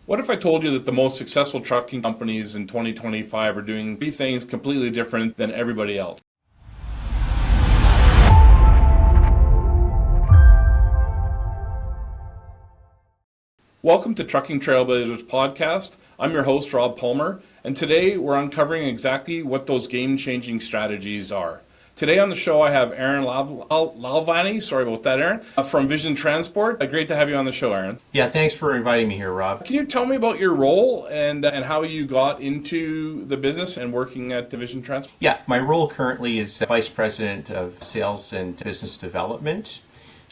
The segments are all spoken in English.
What if I told you that the most successful trucking companies in 2025 are doing three things completely different than everybody else? Welcome to Trucking Trailblazers podcast. I'm your host, Rob Palmer, and today we're uncovering exactly what those game-changing strategies are. Today on the show, I have Aaron Lalvani, sorry about that, Aaron, from Vision Transport. Great to have you on the show, Aaron. Yeah, thanks for inviting me here, Rob. Can you tell me about your role and how you got into the business and working at Vision Transport? Yeah, my role currently is Vice President of Sales and Business Development.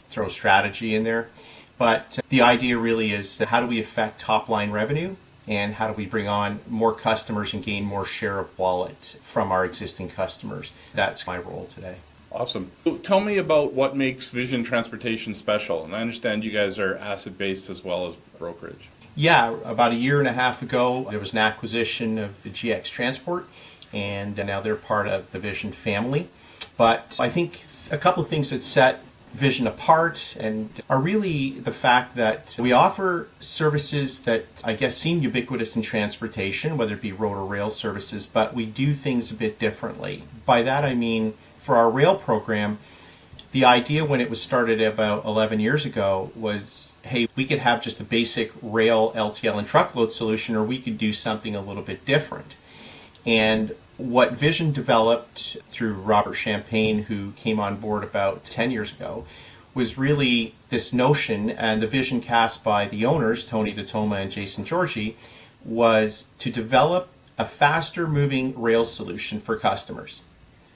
Throw strategy in there. But the idea really is how do we affect top-line revenue and how do we bring on more customers and gain more share of wallet from our existing customers. That's my role today. Awesome. So tell me about what makes Vision Transportation special. And I understand you guys are asset-based as well as brokerage. Yeah, about a year and a half ago, there was an acquisition of GX Transport, and now they're part of the Vision family. But I think a couple of things that set Vision apart and are really the fact that we offer services that I guess seem ubiquitous in transportation, whether it be road or rail services, but we do things a bit differently. By that I mean, for our rail program, the idea when it was started about 11 years ago was, hey, we could have just a basic rail, LTL, and truckload solution, or we could do something a little bit different. And what Vision developed through Robert Champagne, who came on board about 10 years ago, was really this notion, and the vision cast by the owners, Tony DeToma and Jason Georgie, was to develop a faster moving rail solution for customers.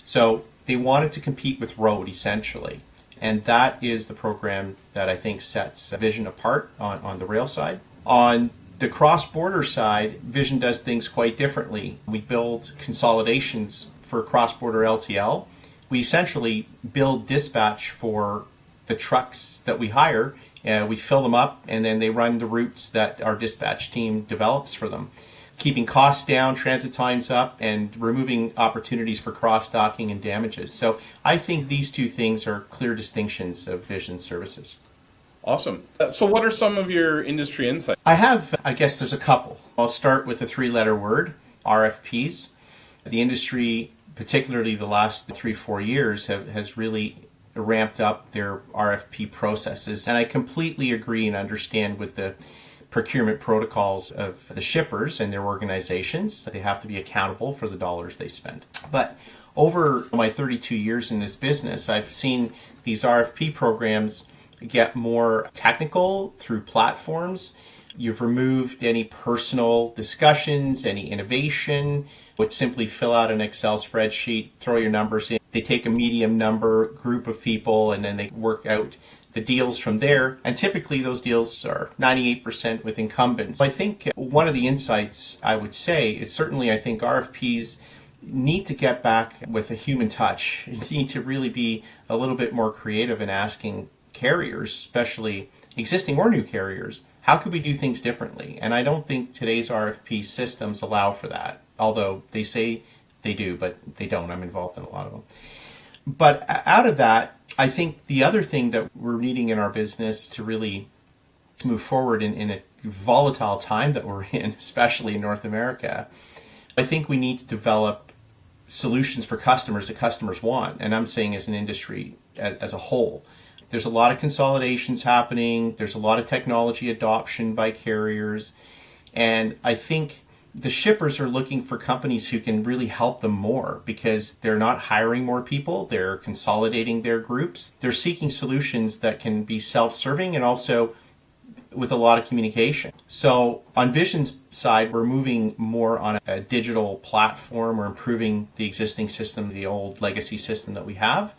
So they wanted to compete with road, essentially. And that is the program that I think sets Vision apart on the rail side. On the cross-border side, Vision does things quite differently. We build consolidations for cross-border LTL. We essentially build dispatch for the trucks that we hire. We fill them up, and then they run the routes that our dispatch team develops for them, keeping costs down, transit times up, and removing opportunities for cross-docking and damages. So I think these two things are clear distinctions of Vision services. Awesome. So what are some of your industry insights? I guess there's a couple. I'll start with the three-letter word, RFPs. The industry, particularly the last 3-4 years, has really ramped up their RFP processes. And I completely agree and understand with the procurement protocols of the shippers and their organizations. They have to be accountable for the dollars they spend. But over my 32 years in this business, I've seen these RFP programs get more technical through platforms. You've removed any personal discussions, any innovation. Would simply fill out an Excel spreadsheet, throw your numbers in. They take a medium number group of people and then they work out the deals from there. And typically those deals are 98% with incumbents. I think one of the insights I would say is certainly I think RFPs need to get back with a human touch. You need to really be a little bit more creative in asking carriers, especially existing or new carriers, how could we do things differently? And I don't think today's RFP systems allow for that, although they say they do, but they don't. I'm involved in a lot of them. But out of that, I think the other thing that we're needing in our business to really move forward in a volatile time that we're in, especially in North America, I think we need to develop solutions for customers that customers want. And I'm saying as an industry as a whole. There's a lot of consolidations happening. There's a lot of technology adoption by carriers. And I think the shippers are looking for companies who can really help them more because they're not hiring more people. They're consolidating their groups. They're seeking solutions that can be self-serving and also with a lot of communication. So on Vision's side, we're moving more on a digital platform. We're improving the existing system, the old legacy system that we have.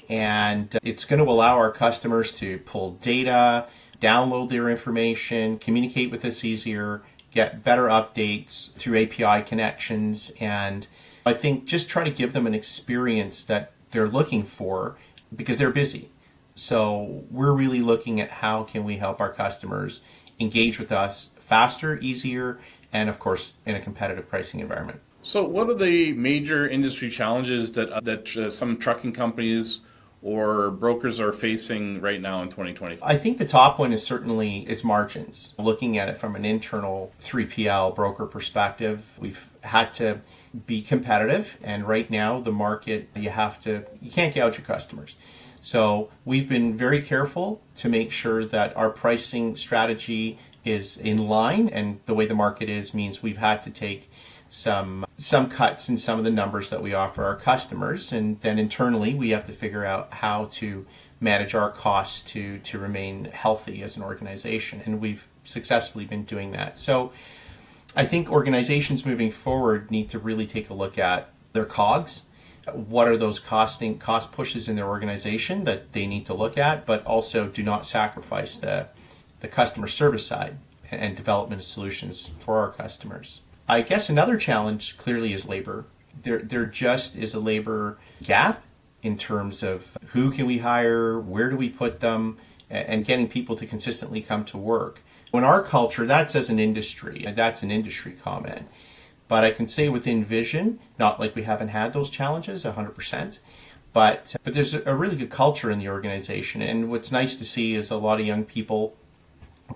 And it's going to allow our customers to pull data, download their information, communicate with us easier, get better updates through API connections. And I think just try to give them an experience that they're looking for because they're busy. So we're really looking at how can we help our customers engage with us faster, easier, and of course in a competitive pricing environment. So what are the major industry challenges that some trucking companies or brokers are facing right now in 2025? I think the top one is certainly its margins. Looking at it from an internal 3PL broker perspective, we've had to be competitive, and right now the market, you can't gouge your customers. So we've been very careful to make sure that our pricing strategy is in line, and the way the market is means we've had to take some cuts in some of the numbers that we offer our customers, and then internally we have to figure out how to manage our costs to remain healthy as an organization, and we've successfully been doing that. So I think organizations moving forward need to really take a look at their COGS. What are those cost pushes in their organization that they need to look at, but also do not sacrifice the customer service side and development of solutions for our customers. I guess another challenge clearly is labor. There just is a labor gap in terms of who can we hire, where do we put them, and getting people to consistently come to work. In our culture, that's as an industry, and that's an industry comment. But I can say within Vision, not like we haven't had those challenges 100%, but there's a really good culture in the organization. And what's nice to see is a lot of young people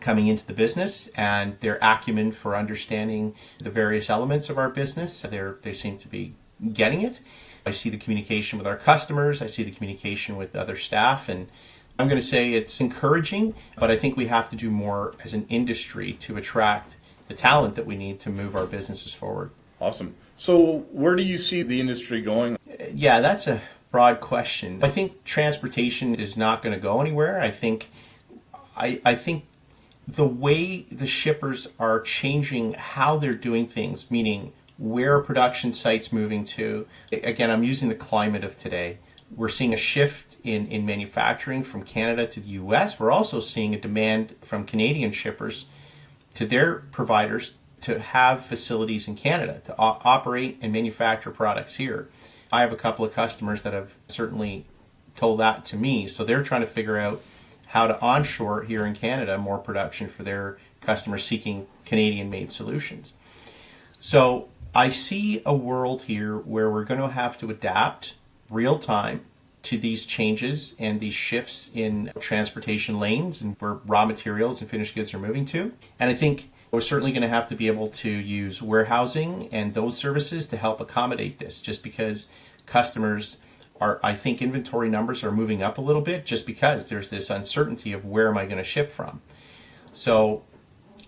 coming into the business and their acumen for understanding the various elements of our business. They seem to be getting it. I see the communication with our customers. I see the communication with other staff. And I'm going to say it's encouraging, but I think we have to do more as an industry to attract the talent that we need to move our businesses forward. Awesome. So where do you see the industry going? Yeah, that's a broad question. I think transportation is not going to go anywhere. I think the way the shippers are changing how they're doing things, meaning where production sites moving to. Again, I'm using the climate of today. We're seeing a shift in manufacturing from Canada to the US. We're also seeing a demand from Canadian shippers to their providers to have facilities in Canada to operate and manufacture products here. I have a couple of customers that have certainly told that to me. So they're trying to figure out how to onshore here in Canada more production for their customers seeking Canadian-made solutions. So I see a world here where we're going to have to adapt real time to these changes and these shifts in transportation lanes and where raw materials and finished goods are moving to. And I think we're certainly going to have to be able to use warehousing and those services to help accommodate this, just because customers are, I think inventory numbers are moving up a little bit just because there's this uncertainty of where am I going to ship from. So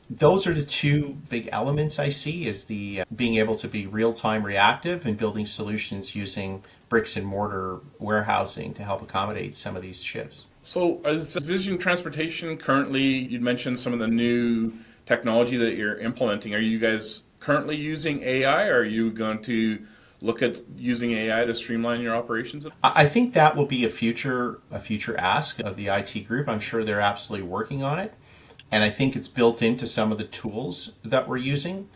those are the two big elements I see, is the being able to be real-time reactive and building solutions using bricks and mortar warehousing to help accommodate some of these shifts. So as Vision Transportation currently, you'd mentioned some of the new technology that you're implementing. Are you guys currently using AI, or are you going to look at using AI to streamline your operations? I think that will be a future ask of the IT group. I'm sure they're absolutely working on it. And I think it's built into some of the tools that we're using.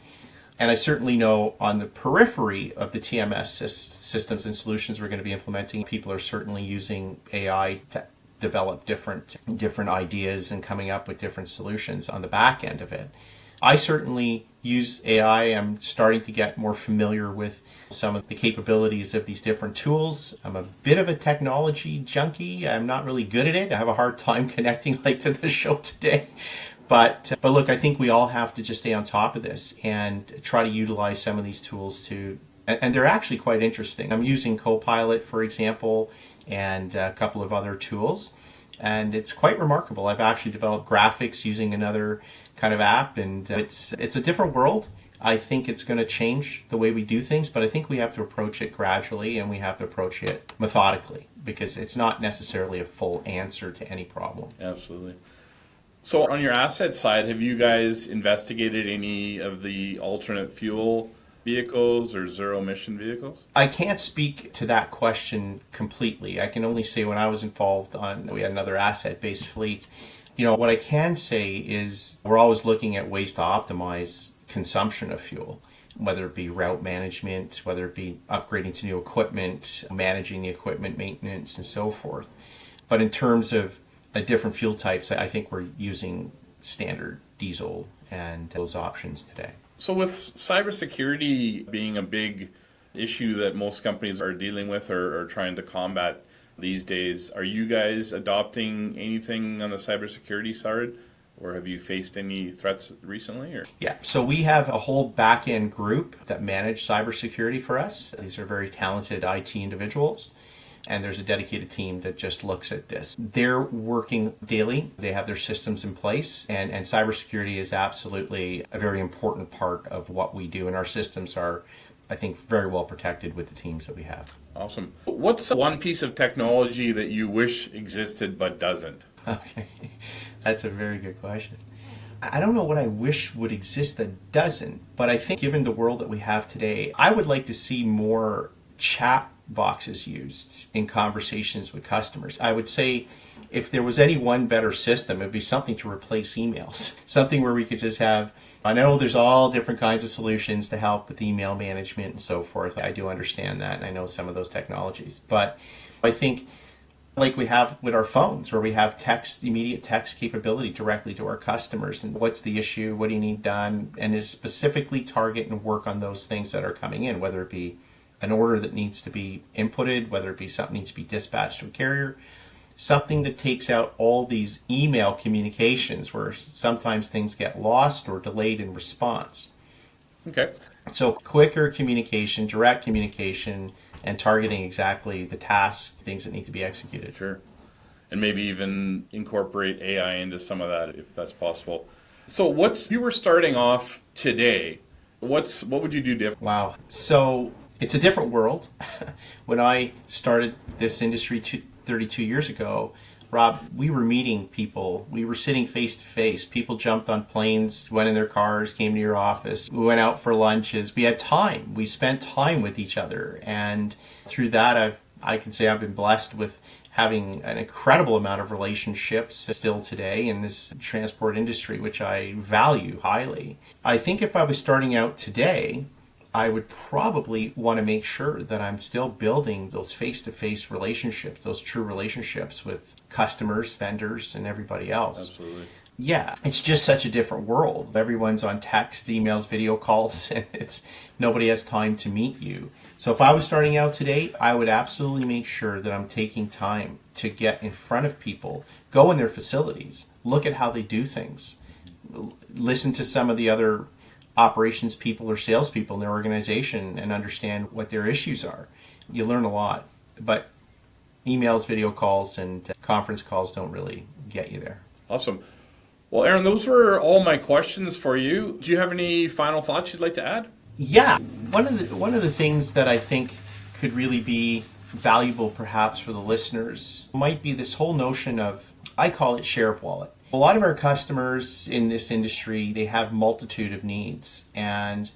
And I certainly know on the periphery of the TMS systems and solutions we're going to be implementing, people are certainly using AI to develop different ideas and coming up with different solutions on the back end of it. I certainly use AI. I'm starting to get more familiar with some of the capabilities of these different tools. I'm a bit of a technology junkie. I'm not really good at it. I have a hard time connecting like to the show today. But look, I think we all have to just stay on top of this and try to utilize some of these tools and they're actually quite interesting. I'm using Copilot, for example, and a couple of other tools, and it's quite remarkable. I've actually developed graphics using another kind of app, and it's a different world. I think it's going to change the way we do things, but I think we have to approach it gradually and we have to approach it methodically, because it's not necessarily a full answer to any problem. Absolutely. So on your asset side, have you guys investigated any of the alternate fuel vehicles or zero emission vehicles? I can't speak to that question completely. I can only say when I was involved we had another asset-based fleet. What I can say is we're always looking at ways to optimize consumption of fuel, whether it be route management, whether it be upgrading to new equipment, managing the equipment maintenance, and so forth. But in terms of different fuel types, I think we're using standard diesel and those options today. So with cybersecurity being a big issue that most companies are dealing with or trying to combat, these days. Are you guys adopting anything on the cybersecurity side, or have you faced any threats recently? Or Yeah, so we have a whole back-end group that manage cybersecurity for us. These are very talented IT individuals, and there's a dedicated team that just looks at this. They're working daily. They have their systems in place, and cybersecurity is absolutely a very important part of what we do, and our systems are, I think, very well protected with the teams that we have. awesome. What's one piece of technology that you wish existed but doesn't? Okay, that's a very good question. I don't know what I wish would exist that doesn't, but I think given the world that we have today, I would like to see more chat boxes used in conversations with customers. I would say if there was any one better system, it would be something to replace emails, something where we could just have, I know there's all different kinds of solutions to help with email management and so forth. I do understand that, and I know some of those technologies, but I think like we have with our phones, where we have immediate text capability directly to our customers, and what's the issue, what do you need done, and is specifically target and work on those things that are coming in, whether it be an order that needs to be inputted, whether it be something needs to be dispatched to a carrier, something that takes out all these email communications where sometimes things get lost or delayed in response. Okay. So quicker communication, direct communication, and targeting exactly the tasks, things that need to be executed. Sure. And maybe even incorporate AI into some of that if that's possible. So if you were starting off today, what would you do different? Wow. So it's a different world. When I started this industry 32 years ago, Rob, we were meeting people. We were sitting face to face. People jumped on planes, went in their cars, came to your office. We went out for lunches. We had time. We spent time with each other. And through that, I can say I've been blessed with having an incredible amount of relationships still today in this transport industry, which I value highly. I think if I was starting out today, I would probably want to make sure that I'm still building those face-to-face relationships, those true relationships with customers, vendors, and everybody else. Absolutely. Yeah, it's just such a different world. Everyone's on text, emails, video calls, and nobody has time to meet you. So if I was starting out today, I would absolutely make sure that I'm taking time to get in front of people, go in their facilities, look at how they do things, listen to some of the other operations people or salespeople in their organization and understand what their issues are. You learn a lot, but emails, video calls, and conference calls don't really get you there. Awesome. Well, Aaron, those were all my questions for you. Do you have any final thoughts you'd like to add? Yeah, one of the things that I think could really be valuable perhaps for the listeners might be this whole notion of, I call it share of wallet. A lot of our customers in this industry, they have multitude of needs, and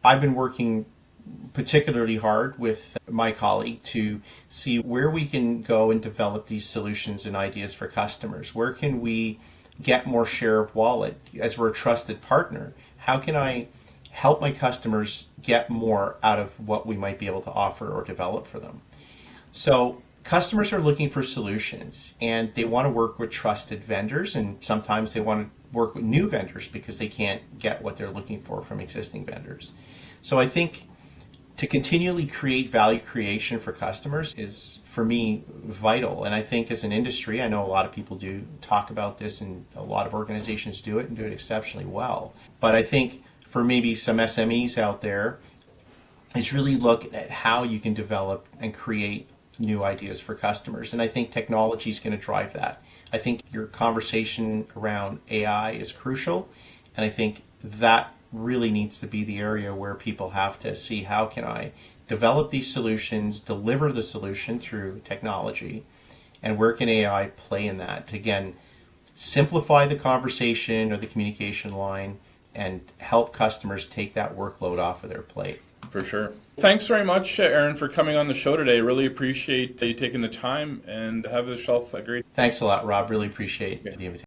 I've been working particularly hard with my colleague to see where we can go and develop these solutions and ideas for customers. Where can we get more share of wallet as we're a trusted partner? How can I help my customers get more out of what we might be able to offer or develop for them? So customers are looking for solutions, and they want to work with trusted vendors, and sometimes they want to work with new vendors because they can't get what they're looking for from existing vendors. So I think to continually create value creation for customers is, for me, vital. And I think as an industry, I know a lot of people do talk about this, and a lot of organizations do it and do it exceptionally well. But I think for maybe some SMEs out there, is really look at how you can develop and create new ideas for customers. And I think technology is going to drive that. I think your conversation around AI is crucial. And I think that really needs to be the area where people have to see, how can I develop these solutions, deliver the solution through technology, and where can AI play in that to, again, simplify the conversation or the communication line and help customers take that workload off of their plate. For sure. Thanks very much, Aaron, for coming on the show today. Really appreciate you taking the time, and have yourself a great. Thanks a lot, Rob. Really appreciate the invitation.